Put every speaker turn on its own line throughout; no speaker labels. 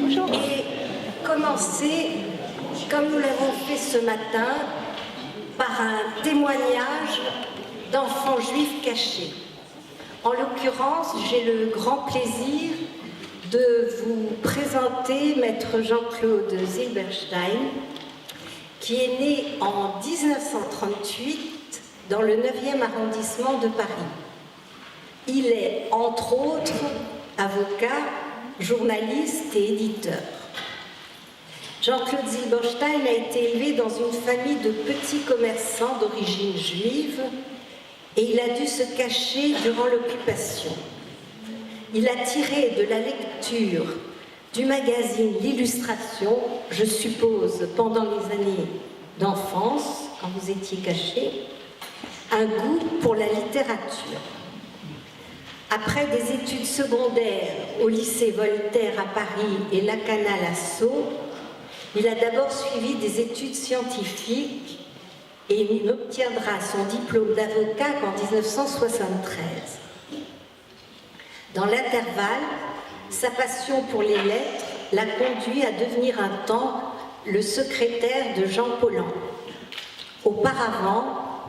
et commencer, comme nous l'avons fait ce matin, par un témoignage d'enfants juifs cachés. En l'occurrence, j'ai le grand plaisir de vous présenter Maître Jean-Claude Zilberstein, qui est né en 1938 dans le 9e arrondissement de Paris. Il est, entre autres, avocat, journaliste et éditeur. Jean-Claude Zilberstein a été élevé dans une famille de petits commerçants d'origine juive et il a dû se cacher durant l'occupation. Il a tiré de la lecture du magazine L'Illustration, je suppose pendant les années d'enfance, quand vous étiez caché, un goût pour la littérature. Après des études secondaires au lycée Voltaire à Paris et Lacanal à Sceaux, il a d'abord suivi des études scientifiques et il obtiendra son diplôme d'avocat qu'en 1973. Dans l'intervalle, sa passion pour les lettres l'a conduit à devenir un temps le secrétaire de Jean Paulhan. Auparavant,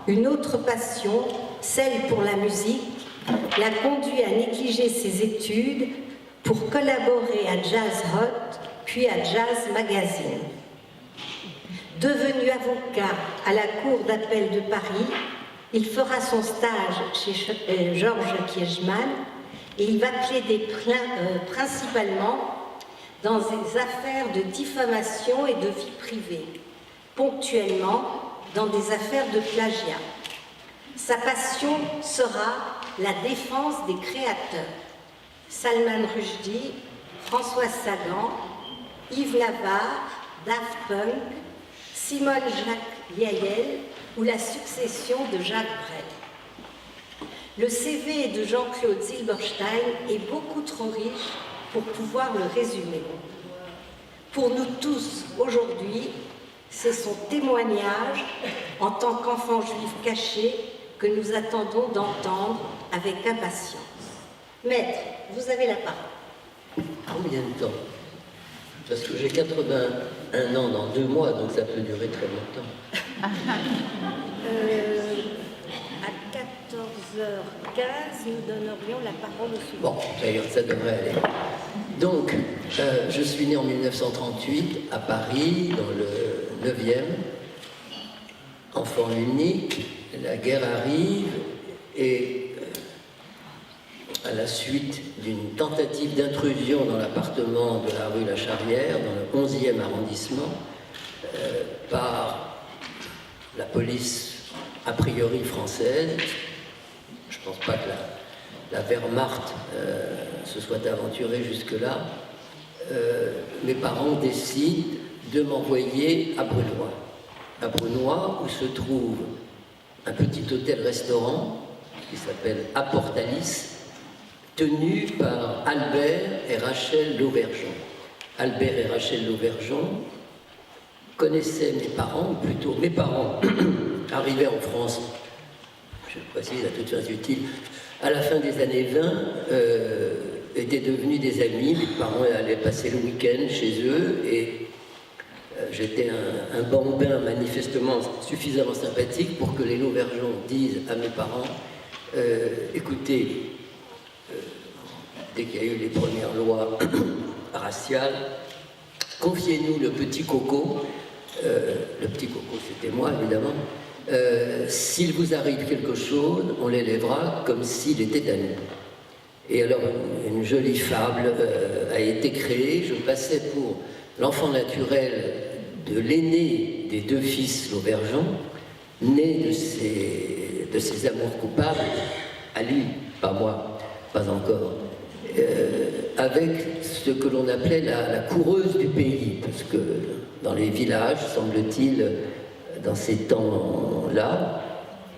une autre passion, celle pour la musique, l'a conduit à négliger ses études pour collaborer à Jazz Hot, puis à Jazz Magazine. Devenu avocat à la Cour d'appel de Paris, il fera son stage chez Georges Kiechman et il va plaider principalement dans des affaires de diffamation et de vie privée, ponctuellement dans des affaires de plagiat. Sa passion sera la défense des créateurs. Salman Rushdie, François Sagan, Yves Navarre, Daft Punk, Simone Jacques Yael ou la succession de Jacques Brel. Le CV de Jean-Claude Zilberstein est beaucoup trop riche pour pouvoir le résumer. Pour nous tous, aujourd'hui, c'est son témoignage en tant qu'enfant juif caché que nous attendons d'entendre avec impatience. Maître, vous avez la parole.
Combien de temps? Parce que j'ai 81 ans dans 2 mois, donc ça peut durer très longtemps.
À 14h15, nous donnerions la parole au suivant.
Bon, d'ailleurs, ça devrait aller. Donc, je suis né en 1938 à Paris, dans le 9e, enfant unique. La guerre arrive et à la suite d'une tentative d'intrusion dans l'appartement de la rue La Charrière, dans le 11e arrondissement, par la police a priori française. Je ne pense pas que la Wehrmacht se soit aventurée jusque-là. Mes parents décident de m'envoyer à Brunoy. À Brunoy, où se trouve un petit hôtel-restaurant qui s'appelle Apportalis, tenu par Albert et Rachel Lauvergeon. Albert et Rachel Lauvergeon connaissaient mes parents, ou plutôt mes parents arrivaient en France, je le précise à toute chose utile, à la fin des années 20, étaient devenus des amis. Mes parents allaient passer le week-end chez eux et j'étais un bambin manifestement suffisamment sympathique pour que les Lauvergeon disent à mes parents écoutez, dès qu'il y a eu les premières lois raciales, confiez-nous le petit Coco. Le petit Coco, c'était moi, évidemment. S'il vous arrive quelque chose, on l'élèvera comme s'il était à nous. Et alors, une jolie fable a été créée. Je passais pour l'enfant naturel de l'aîné des 2 fils Lauvergeon, né de ses amours coupables, à lui, pas moi, pas encore, avec ce que l'on appelait la coureuse du pays, parce que dans les villages, semble-t-il, dans ces temps-là,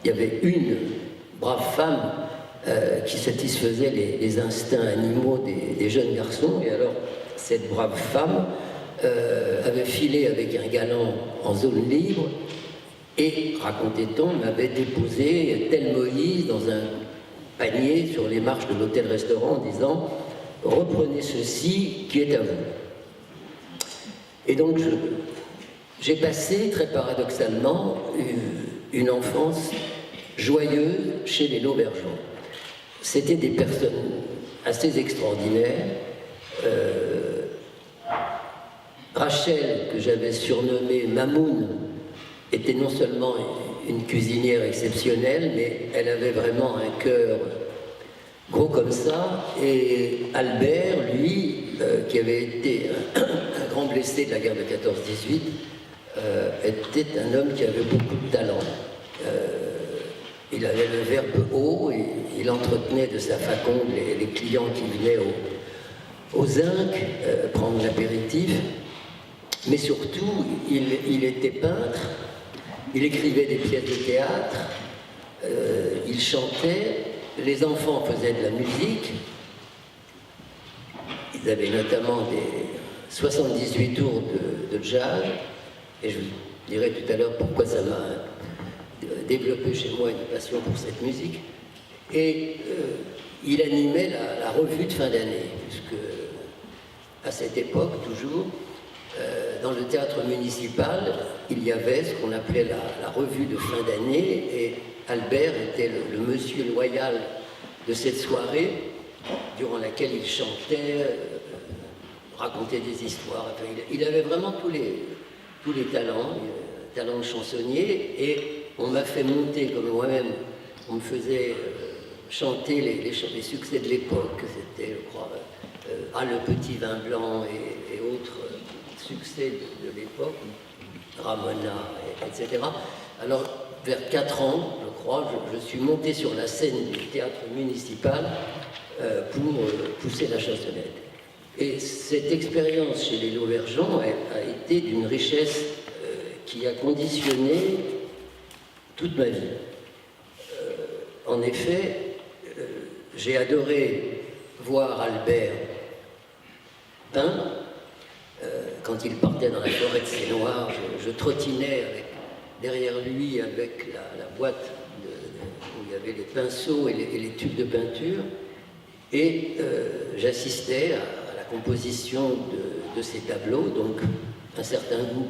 il y avait une brave femme qui satisfaisait les instincts animaux des jeunes garçons, et alors cette brave femme avait filé avec un galant en zone libre et, racontait-on, m'avait déposé tel Moïse dans un panier sur les marches de l'hôtel-restaurant en disant « Reprenez ceci qui est à vous ». Et donc j'ai passé, très paradoxalement, une enfance joyeuse chez les Lauvergeons. C'était des personnes assez extraordinaires. Rachel, que j'avais surnommée Mamoun, était non seulement une cuisinière exceptionnelle, mais elle avait vraiment un cœur gros comme ça. Et Albert, lui, qui avait été un grand blessé de la guerre de 14-18, était un homme qui avait beaucoup de talent. Il avait le verbe haut et il entretenait de sa faconde les clients qui venaient au zinc prendre l'apéritif. Mais surtout, il était peintre, il écrivait des pièces de théâtre, il chantait, les enfants faisaient de la musique. Ils avaient notamment des 78 tours de jazz, et je vous dirai tout à l'heure pourquoi ça m'a développé chez moi une passion pour cette musique. Et il animait la revue de fin d'année, puisque à cette époque, toujours, dans le théâtre municipal, il y avait ce qu'on appelait la revue de fin d'année, et Albert était le monsieur loyal de cette soirée, durant laquelle il chantait, racontait des histoires. Enfin, il avait vraiment tous les talents, talent de chansonnier, et on m'a fait monter, comme moi-même, on me faisait chanter les succès de l'époque. C'était, je crois, Ah, le petit vin blanc et autres succès de l'époque, Ramona, etc. Alors, vers 4 ans, je crois, je suis monté sur la scène du théâtre municipal pour pousser la chansonnette. Et cette expérience chez les Lauvergeons a été d'une richesse qui a conditionné toute ma vie. En effet, j'ai adoré voir Albert peindre. Quand il partait dans la forêt de Sénoir, je trottinais derrière lui avec la boîte où il y avait les pinceaux et les tubes de peinture, et j'assistais à la composition de ces tableaux, donc un certain goût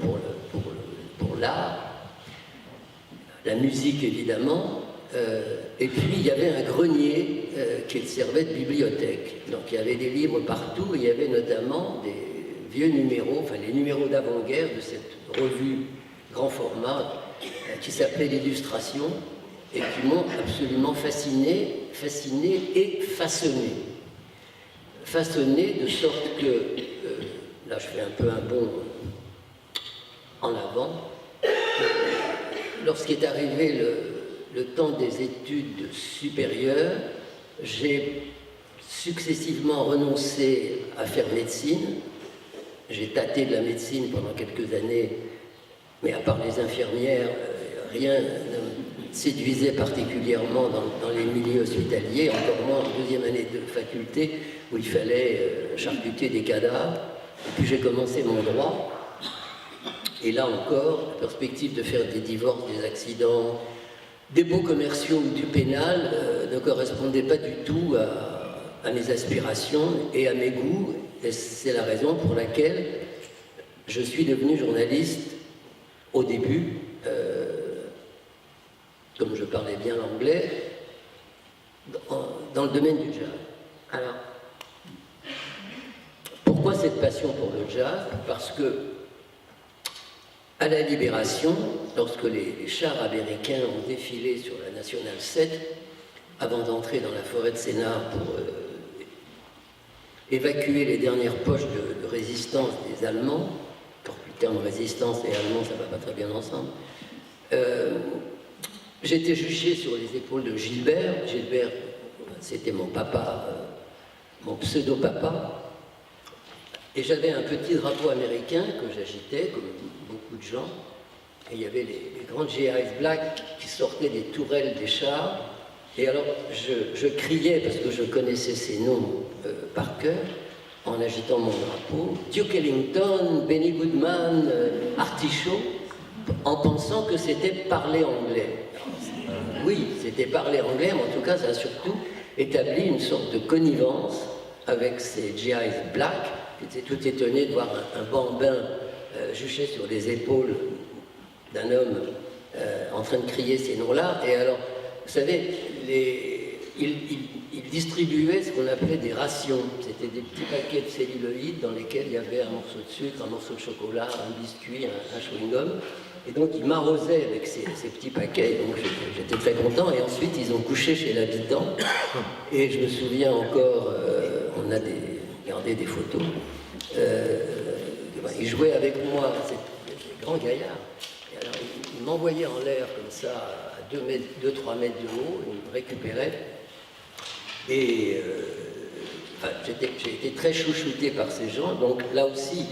pour l'art, la musique évidemment, et puis il y avait un grenier qui servait de bibliothèque. Donc il y avait des livres partout, et il y avait notamment des vieux numéros, enfin les numéros d'avant-guerre de cette revue grand format qui s'appelait l'Illustration, et qui m'ont absolument fasciné et façonné. Façonné de sorte que, là je fais un peu un bond en avant, lorsqu'est arrivé le temps des études supérieures, j'ai successivement renoncé à faire médecine. J'ai tâté de la médecine pendant quelques années, mais à part les infirmières, rien ne me séduisait particulièrement dans les milieux hospitaliers, encore moins en deuxième année de faculté, où il fallait charcuter des cadavres. Et puis j'ai commencé mon droit, et là encore, la perspective de faire des divorces, des accidents, des baux commerciaux ou du pénal ne correspondait pas du tout à mes aspirations et à mes goûts. Et c'est la raison pour laquelle je suis devenu journaliste au début, comme je parlais bien l'anglais, dans le domaine du jazz. Alors, pourquoi cette passion pour le jazz? Parce que, à la Libération, lorsque les chars américains ont défilé sur la Nationale 7, avant d'entrer dans la forêt de Sénart pour évacuer les dernières poches de résistance des Allemands, encore plus le terme résistance et allemand, ça ne va pas très bien ensemble, j'étais juché sur les épaules de Gilbert. Gilbert, c'était mon papa, mon pseudo-papa, et j'avais un petit drapeau américain que j'agitais, comme beaucoup de gens, et il y avait les grandes GIs Black qui sortaient des tourelles des chars, et alors je criais, parce que je connaissais ces noms par cœur, en agitant mon drapeau, Duke Ellington, Benny Goodman, Artichaut, en pensant que c'était parler anglais. Oui, c'était parler anglais, mais en tout cas, ça a surtout établi une sorte de connivence avec ces GIs Black, qui étaient tout étonnés de voir un bambin juchait sur les épaules d'un homme en train de crier ces noms-là. Et alors, vous savez, il distribuait ce qu'on appelait des rations. C'était des petits paquets de celluloïdes dans lesquels il y avait un morceau de sucre, un morceau de chocolat, un biscuit, un chewing-gum. Et donc, il m'arrosait avec ces petits paquets. Donc, j'étais très content. Et ensuite, ils ont couché chez l'habitant. Et je me souviens encore, on a gardé des photos. Il jouait avec moi, c'est des grands gaillards. Et alors, il m'envoyait en l'air comme ça, à 2-3 mètres de haut, il me récupérait. Et j'ai été très chouchouté par ces gens. Donc là aussi,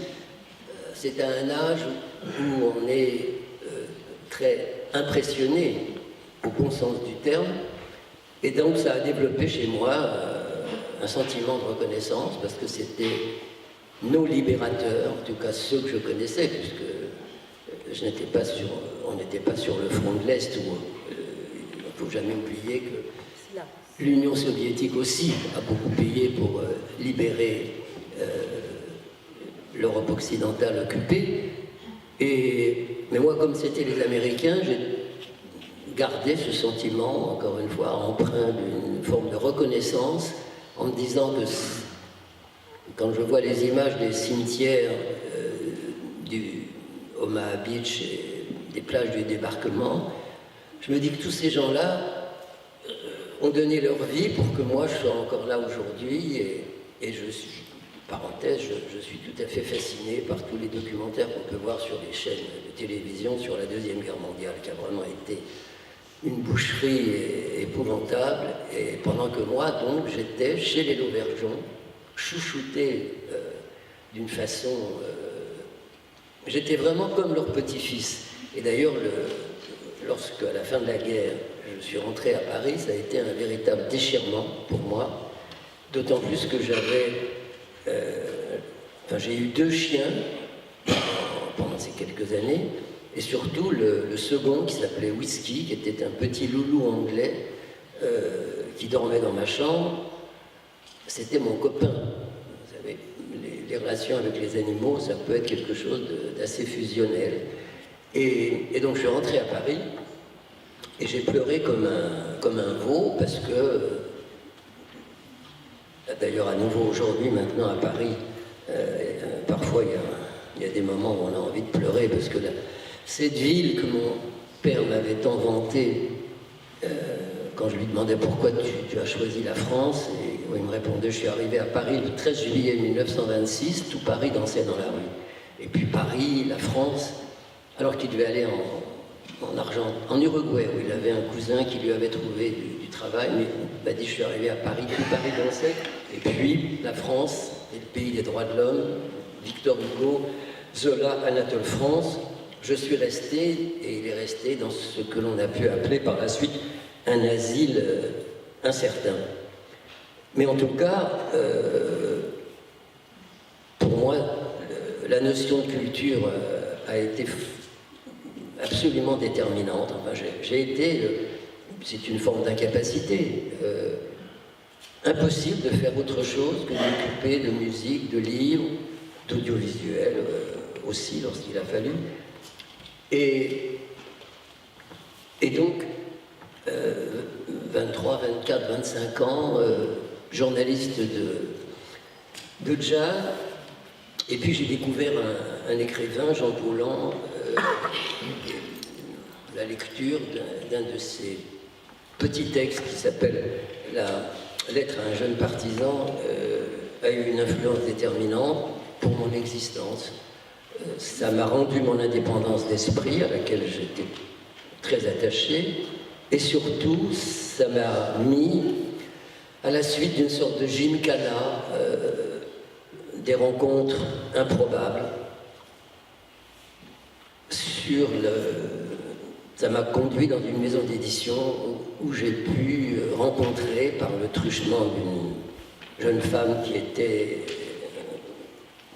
c'est à un âge où on est très impressionné, au bon sens du terme. Et donc ça a développé chez moi un sentiment de reconnaissance, parce que c'était nos libérateurs, en tout cas ceux que je connaissais, puisque on n'était pas sur le front de l'Est, où il ne faut jamais oublier que l'Union soviétique aussi a beaucoup payé pour libérer l'Europe occidentale occupée. Mais moi, comme c'était les Américains, j'ai gardé ce sentiment, encore une fois, empreint d'une forme de reconnaissance, en me disant que quand je vois les images des cimetières du Omaha Beach et des plages du débarquement, je me dis que tous ces gens-là ont donné leur vie pour que moi je sois encore là aujourd'hui, et je suis, parenthèse, je suis tout à fait fasciné par tous les documentaires qu'on peut voir sur les chaînes de télévision sur la Deuxième Guerre mondiale, qui a vraiment été une boucherie épouvantable. Et pendant que moi, donc, j'étais chez les Lauvergeons, chouchouté d'une façon... j'étais vraiment comme leur petit-fils. Et d'ailleurs, lorsque, à la fin de la guerre, je suis rentré à Paris, ça a été un véritable déchirement pour moi, d'autant plus que j'ai eu 2 chiens pendant ces quelques années, et surtout le second qui s'appelait Whisky, qui était un petit loulou anglais qui dormait dans ma chambre. C'était mon copain. Vous savez, les relations avec les animaux, ça peut être quelque chose d'assez fusionnel. Et donc je suis rentré à Paris, et j'ai pleuré comme un veau, parce que, d'ailleurs à nouveau aujourd'hui, maintenant à Paris, parfois il y a des moments où on a envie de pleurer, parce que cette ville que mon père m'avait tant vantée, quand je lui demandais pourquoi tu as choisi la France, et il me répondait: je suis arrivé à Paris le 13 juillet 1926, tout Paris dansait dans la rue. Et puis Paris, la France, alors qu'il devait aller en Uruguay, où il avait un cousin qui lui avait trouvé du travail, mais il m'a dit: je suis arrivé à Paris, tout Paris dansait. Et puis la France, et le pays des droits de l'homme, Victor Hugo, Zola, Anatole France. Je suis resté, et il est resté dans ce que l'on a pu appeler par la suite un asile incertain. Mais en tout cas, pour moi, la notion de culture a été absolument déterminante. Enfin, j'ai été, c'est une forme d'incapacité, impossible de faire autre chose que de m'occuper de musique, de livres, d'audiovisuel aussi lorsqu'il a fallu. Et donc, 23, 24, 25 ans, journaliste de jazz, et puis j'ai découvert un écrivain, Jean Paulhan, la lecture d'un de ses petits textes qui s'appelle La lettre à un jeune partisan a eu une influence déterminante pour mon existence. Ça m'a rendu mon indépendance d'esprit, à laquelle j'étais très attaché, et surtout, ça m'a mis à la suite d'une sorte de gymkhana, des rencontres improbables. Ça m'a conduit dans une maison d'édition où j'ai pu rencontrer, par le truchement d'une jeune femme qui était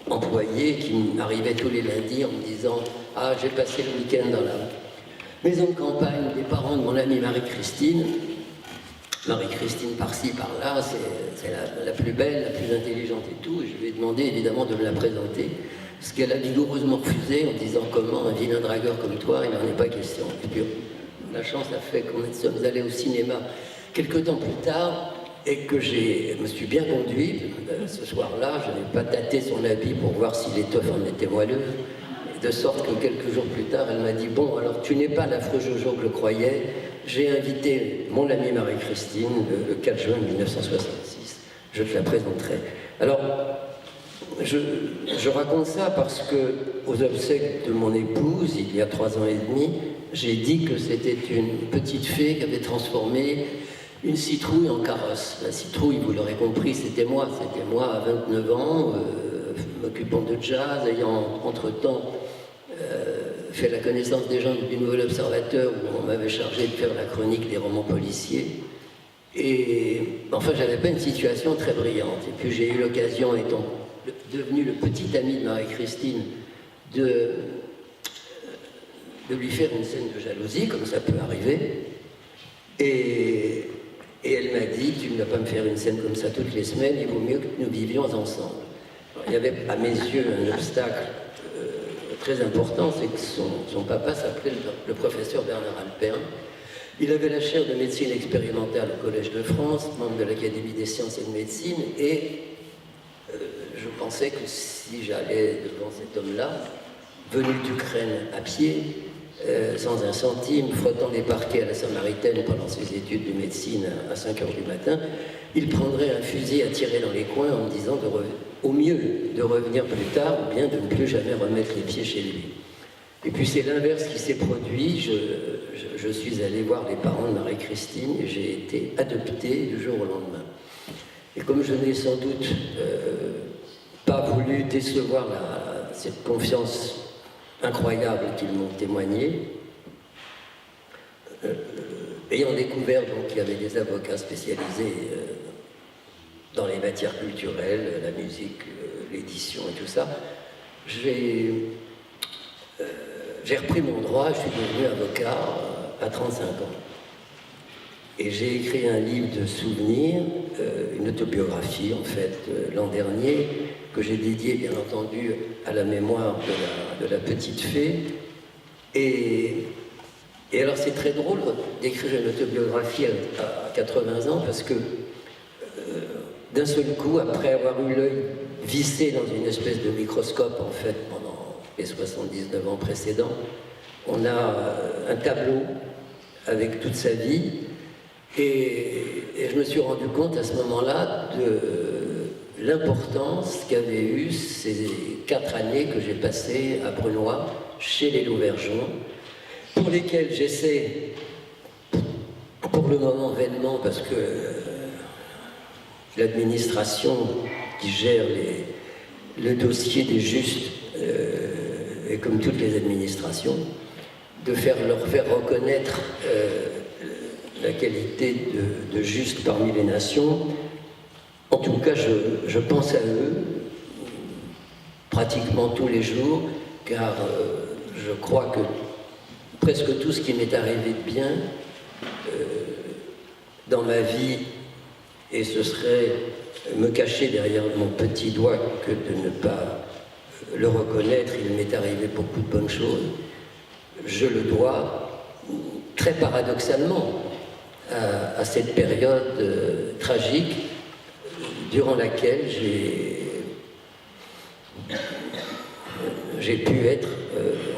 employée, qui m'arrivait tous les lundis en me disant: ah, j'ai passé le week-end dans la maison de campagne des parents de mon amie Marie-Christine. Marie-Christine par-ci, par-là, c'est la plus belle, la plus intelligente et tout. Et je lui ai demandé évidemment de me la présenter. ce qu'elle a vigoureusement refusé en disant comment un vilain dragueur comme toi, il n'en est pas question. Et puis la chance a fait qu'on sommes allés au cinéma quelques temps plus tard et que je me suis bien conduit. Ce soir-là, je n'ai pas tâté son habit pour voir si l'étoffe en était moelleuse. De sorte que quelques jours plus tard, elle m'a dit « Bon, alors tu n'es pas l'affreux Jojo que je croyais. J'ai invité mon amie Marie-Christine le 4 juin 1966. Je te la présenterai. » Alors, je raconte ça parce que aux obsèques de mon épouse, il y a 3 ans et demi, j'ai dit que c'était une petite fée qui avait transformé une citrouille en carrosse. La citrouille, vous l'aurez compris, c'était moi à 29 ans, m'occupant de jazz, ayant entre-temps fait la connaissance des gens du Nouvel Observateur où on m'avait chargé de faire la chronique des romans policiers. Et enfin, j'avais pas une situation très brillante. Et puis j'ai eu l'occasion, étant devenu le petit ami de Marie-Christine, de lui faire une scène de jalousie, comme ça peut arriver. Et elle m'a dit, tu ne vas pas me faire une scène comme ça toutes les semaines, il vaut mieux que nous vivions ensemble. Alors, il y avait à mes yeux un obstacle très important, c'est que son papa s'appelait le professeur Bernard Alpern. Il avait la chaire de médecine expérimentale au Collège de France, membre de l'Académie des sciences et de médecine, et je pensais que si j'allais devant cet homme-là, venu d'Ukraine à pied, sans un centime, frottant les parquets à la Samaritaine pendant ses études de médecine à 5 h du matin, il prendrait un fusil à tirer dans les coins en me disant au mieux de revenir plus tard ou bien de ne plus jamais remettre les pieds chez lui. Et puis c'est l'inverse qui s'est produit. Je suis allé voir les parents de Marie-Christine et j'ai été adopté du jour au lendemain. Et comme je n'ai sans doute pas voulu décevoir cette confiance incroyable qu'ils m'ont témoigné, ayant découvert donc qu'il y avait des avocats spécialisés dans les matières culturelles, la musique, l'édition et tout ça, j'ai repris mon droit, je suis devenu avocat à 35 ans. Et j'ai écrit un livre de souvenirs, une autobiographie en fait, l'an dernier, que j'ai dédié bien entendu à la mémoire de la petite fée. Et alors c'est très drôle d'écrire une autobiographie à 80 ans parce que d'un seul coup, après avoir eu l'œil vissé dans une espèce de microscope en fait pendant les 79 ans précédents, on a un tableau avec toute sa vie. Et je me suis rendu compte à ce moment-là de l'importance qu'avaient eu ces 4 années que j'ai passées à Brunoy, chez les Lauvergeon, pour lesquelles j'essaie, pour le moment vainement, parce que l'administration qui gère le dossier des justes, et comme toutes les administrations, de leur faire reconnaître la qualité de juste parmi les nations. En tout cas, je pense à eux pratiquement tous les jours, car je crois que presque tout ce qui m'est arrivé de bien dans ma vie, et ce serait me cacher derrière mon petit doigt que de ne pas le reconnaître, il m'est arrivé beaucoup de bonnes choses, je le dois très paradoxalement à cette période tragique durant laquelle j'ai pu être,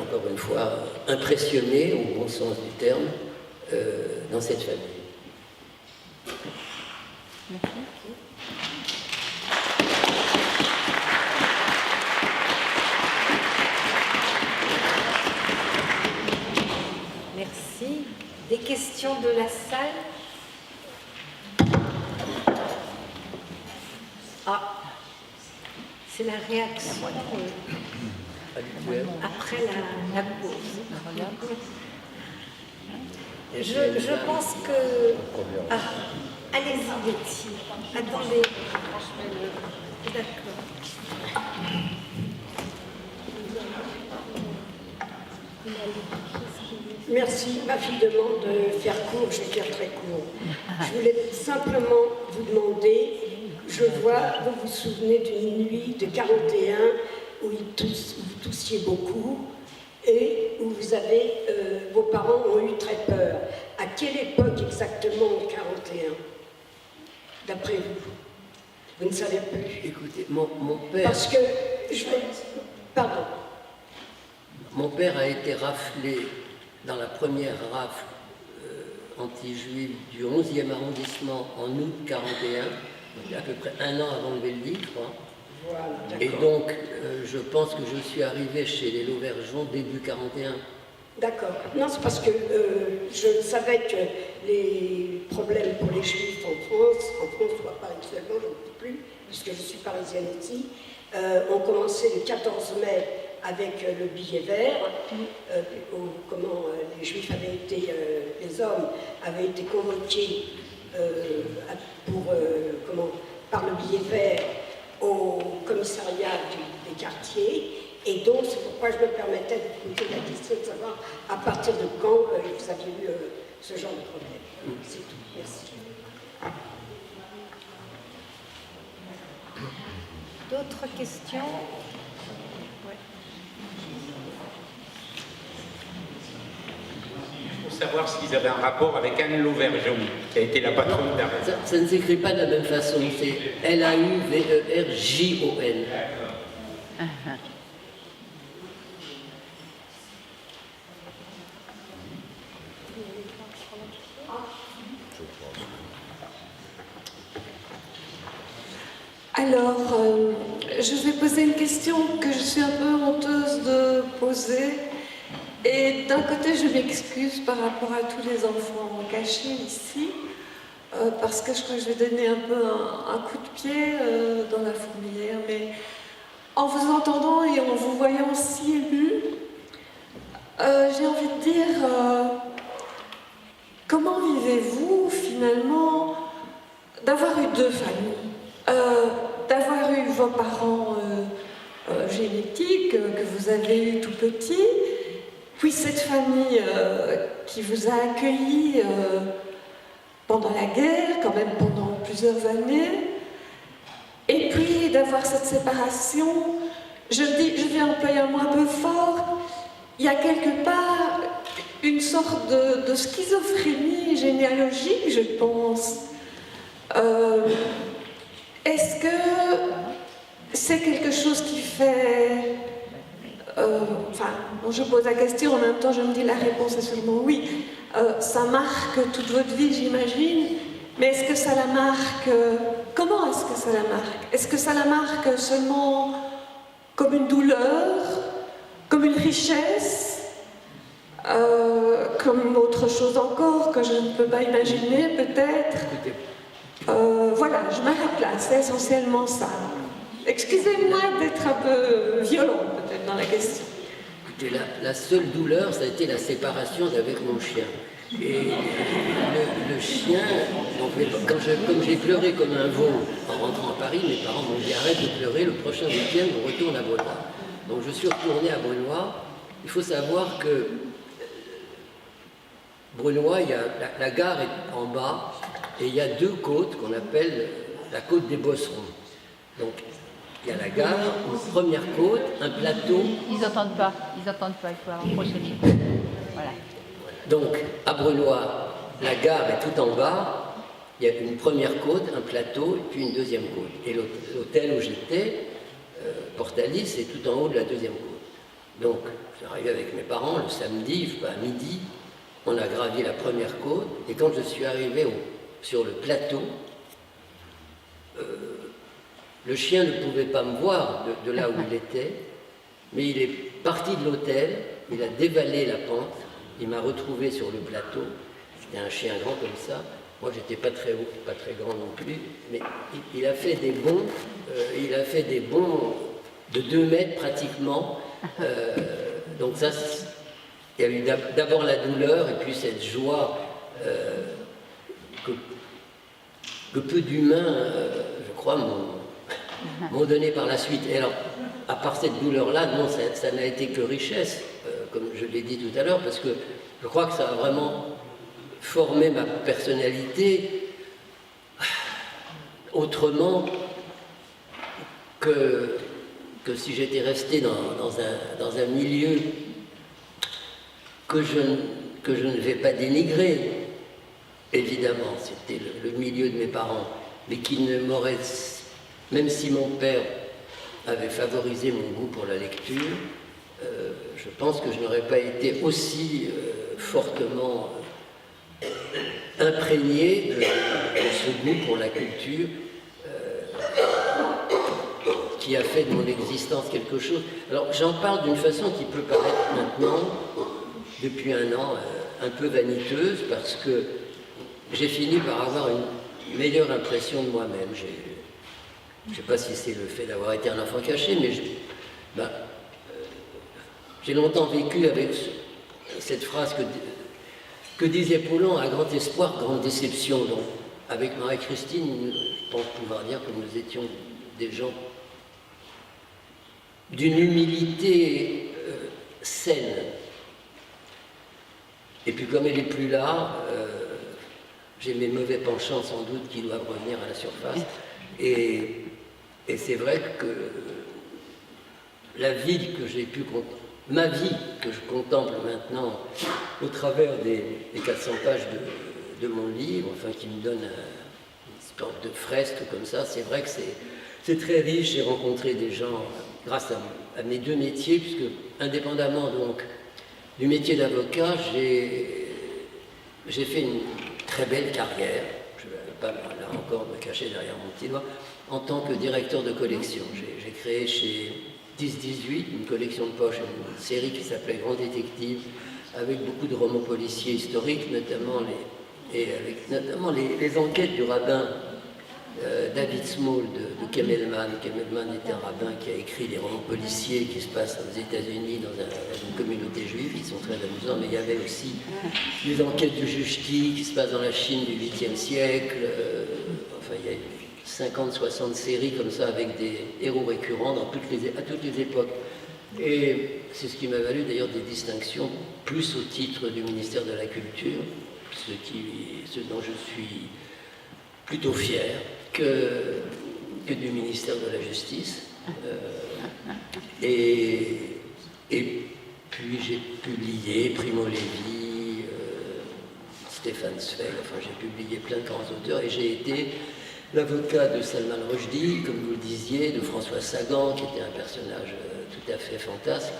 encore une fois, impressionné, au bon sens du terme, dans cette famille.
Merci. Des questions de la salle? Ah, c'est la réaction après la pause. Je pense que... Ah, allez-y, Betty. Attendez. D'accord.
Merci. Ma fille demande de faire court, je vais faire très court. Je voulais simplement vous demander, je vois, vous vous souvenez d'une nuit de 41 où vous toussiez beaucoup et où vos parents ont eu très peur. À quelle époque exactement en 41, d'après vous? Vous ne savez plus.
Écoutez, mon père...
Parce que Pardon.
Mon père a été raflé dans la première rafle anti-juive du 11e arrondissement en août 41, donc à peu près un an avant le Veldic, je crois.
Voilà,
et donc, je pense que je suis arrivé chez les Lauvergeons début 41.
D'accord. Non, c'est parce que je savais que les problèmes pour les Juifs en France, ou à Paris seulement, je ne sais plus, puisque je suis parisienne ici, ont commencé le 14 mai avec le billet vert, comment les Juifs avaient été, les hommes avaient été convoqués par le billet vert au commissariat des quartiers. Et donc, c'est pourquoi je me permettais de poser la question de savoir à partir de quand vous aviez eu ce genre de problème. C'est tout. Merci.
D'autres questions? Ouais.
Pour savoir s'ils avaient un rapport avec Anne Lauvergeon, qui a été la patronne d'Arrêt.
Ça ne s'écrit pas de la même façon, c'est Lauverjon.
Alors, je vais poser une question que je suis un peu honteuse de poser. Et d'un côté, je m'excuse par rapport à tous les enfants cachés ici, parce que je crois que je vais donner un peu un coup de pied dans la fourmilière. Mais en vous entendant et en vous voyant si ému, j'ai envie de dire, comment vivez-vous finalement d'avoir eu deux familles, d'avoir eu vos parents génétiques que vous avez eu tout petit, puis cette famille qui vous a accueilli pendant la guerre, quand même pendant plusieurs années, et puis d'avoir cette séparation, je vais employer un mot un peu fort, il y a quelque part une sorte de schizophrénie généalogique, je pense. Est-ce que c'est quelque chose qui fait... je pose la question, en même temps je me dis la réponse est sûrement oui. Ça marque toute votre vie, j'imagine, mais est-ce que ça la marque... comment est-ce que ça la marque? Est-ce que ça la marque seulement comme une douleur, comme une richesse, comme autre chose encore que je ne peux pas imaginer peut-être? Voilà, je m'arrête là, c'est essentiellement ça. Excusez-moi d'être un peu violent peut-être dans la question.
Écoutez, la seule douleur, ça a été la séparation avec mon chien. Et le chien, donc, comme j'ai pleuré comme un veau en rentrant à Paris, mes parents m'ont dit arrête de pleurer, le prochain week-end on retourne à Brunois. Donc je suis retourné à Brunois. Il faut savoir que Brunois, la gare est en bas et il y a deux côtes qu'on appelle la côte des Bosserons. Donc il y a la gare, une première côte, un plateau.
Ils n'entendent pas, il faut rapprocher le micro. Voilà.
Donc, à Brunois, la gare est tout en bas, il y a une première côte, un plateau, et puis une deuxième côte. Et l'hôtel où j'étais, Portalis, c'est tout en haut de la deuxième côte. Donc, j'arrivais avec mes parents le samedi, à midi, on a gravi la première côte, et quand je suis arrivé sur le plateau, le chien ne pouvait pas me voir de là où il était, mais il est parti de l'hôtel, il a dévalé la pente, il m'a retrouvé sur le plateau. C'était un chien grand comme ça. Moi, j'étais pas très haut, pas très grand non plus, mais il a fait des bonds de 2 mètres pratiquement. Donc ça, il y a eu d'abord la douleur et puis cette joie que peu d'humains, je crois, m'ont donné par la suite. Et alors, à part cette douleur-là, non, ça n'a été que richesse, comme je l'ai dit tout à l'heure, parce que je crois que ça a vraiment formé ma personnalité autrement que que si j'étais resté dans un milieu que je ne vais pas dénigrer, évidemment, c'était le milieu de mes parents, mais qui ne m'aurait, même si mon père avait favorisé mon goût pour la lecture, je pense que je n'aurais pas été aussi fortement imprégné de ce goût pour la culture qui a fait de mon existence quelque chose. Alors j'en parle d'une façon qui peut paraître maintenant, depuis un an, un peu vaniteuse, parce que j'ai fini par avoir une meilleure impression de moi-même. Je ne sais pas si c'est le fait d'avoir été un enfant caché, mais j'ai longtemps vécu avec cette phrase que disait Paulhan, à grand espoir, grande déception. Donc, avec Marie-Christine, je pense pouvoir dire que nous étions des gens d'une humilité saine. Et puis comme elle n'est plus là, j'ai mes mauvais penchants sans doute qui doivent revenir à la surface. Et c'est vrai que la vie que j'ai pu ma vie que je contemple maintenant au travers des 400 pages de mon livre, enfin qui me donne une sorte de fresque comme ça, c'est vrai que c'est très riche. J'ai rencontré des gens grâce à mes deux métiers, puisque indépendamment donc du métier d'avocat, j'ai fait une très belle carrière, je ne vais pas là encore me cacher derrière mon petit doigt, en tant que directeur de collection. J'ai créé chez 10-18 une collection de poche, une série qui s'appelait Grand Détective, avec beaucoup de romans policiers historiques, notamment les enquêtes du rabbin David Small de Kemelman. Kemelman était un rabbin qui a écrit des romans policiers qui se passent aux États-Unis dans une communauté juive, qui sont très amusants, mais il y avait aussi les enquêtes du juge qui se passent dans la Chine du 8e siècle. Enfin, il y a 50-60 séries comme ça avec des héros récurrents à toutes les époques. Et c'est ce qui m'a valu d'ailleurs des distinctions, plus au titre du ministère de la Culture, ce dont je suis plutôt fier, que du ministère de la Justice. Et puis j'ai publié Primo Levi, Stéphane Zweig, enfin j'ai publié plein de grands auteurs, et j'ai été l'avocat de Salman Rushdie, comme vous le disiez, de François Sagan, qui était un personnage tout à fait fantasque.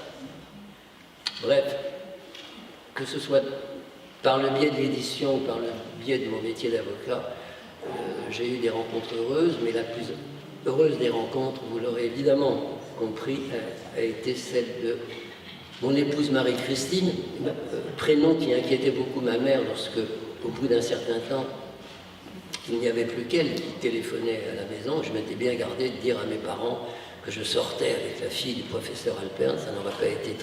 Bref, que ce soit par le biais de l'édition ou par le biais de mon métier d'avocat, j'ai eu des rencontres heureuses, mais la plus heureuse des rencontres, vous l'aurez évidemment compris, a été celle de mon épouse Marie-Christine, prénom qui inquiétait beaucoup ma mère lorsque, au bout d'un certain temps, il n'y avait plus qu'elle qui téléphonait à la maison. Je m'étais bien gardé de dire à mes parents que je sortais avec la fille du professeur Alpern. Ça n'aurait pas été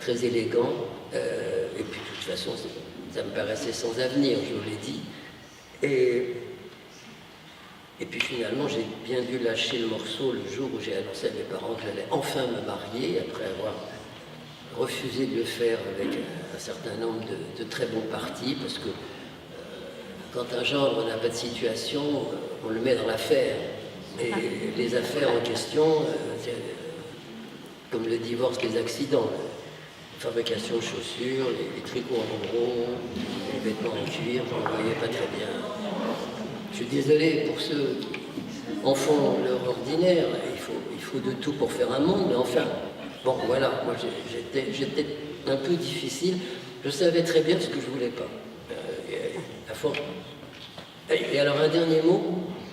très élégant. Et puis, de toute façon, ça me paraissait sans avenir, je vous l'ai dit. Et puis finalement, j'ai bien dû lâcher le morceau le jour où j'ai annoncé à mes parents que j'allais enfin me marier, après avoir refusé de le faire avec un certain nombre de très bons partis, parce que quand un gendre n'a pas de situation, on le met dans l'affaire. Et les affaires en question, c'est comme le divorce, les accidents, la fabrication de chaussures, les tricots en gros, les vêtements en cuir, j'en voyais pas très bien. Je suis désolé pour ceux qui en font leur ordinaire, il faut de tout pour faire un monde, mais enfin, bon voilà, moi j'étais un peu difficile, je savais très bien ce que je voulais pas. À force. Et alors un dernier mot,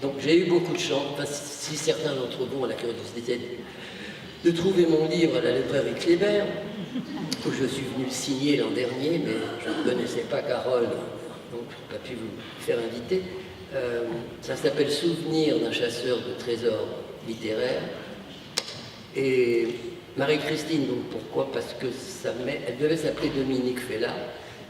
donc j'ai eu beaucoup de chance, enfin, si certains d'entre vous ont la curiosité de trouver mon livre à la librairie Kléber, où je suis venu signer l'an dernier, mais je ne connaissais pas Carole, donc je n'ai pas pu vous faire inviter. Ça s'appelle Souvenir d'un chasseur de trésors littéraires. Et Marie-Christine, donc pourquoi? Parce que sa mère, elle devait s'appeler Dominique Fella,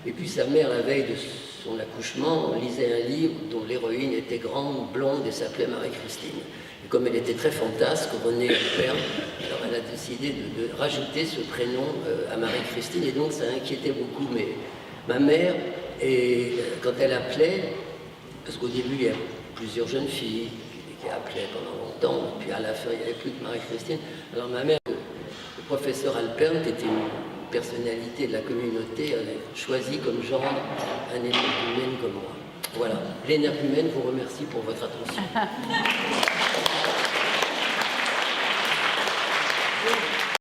et puis sa mère, la veille de son accouchement, lisait un livre dont l'héroïne était grande, blonde et s'appelait Marie-Christine. Et comme elle était très fantasque, Renée Alpern, alors elle a décidé de rajouter ce prénom à Marie-Christine, et donc ça inquiétait beaucoup ma mère. Et quand elle appelait, parce qu'au début il y a plusieurs jeunes filles qui appelaient pendant temps, et puis à la fin, il n'y avait plus que Marie-Christine. Alors ma mère, le professeur Alpern, qui était une personnalité de la communauté, avait choisi comme gendre un énergumène comme moi. Voilà, l'énergumène vous remercie pour votre attention.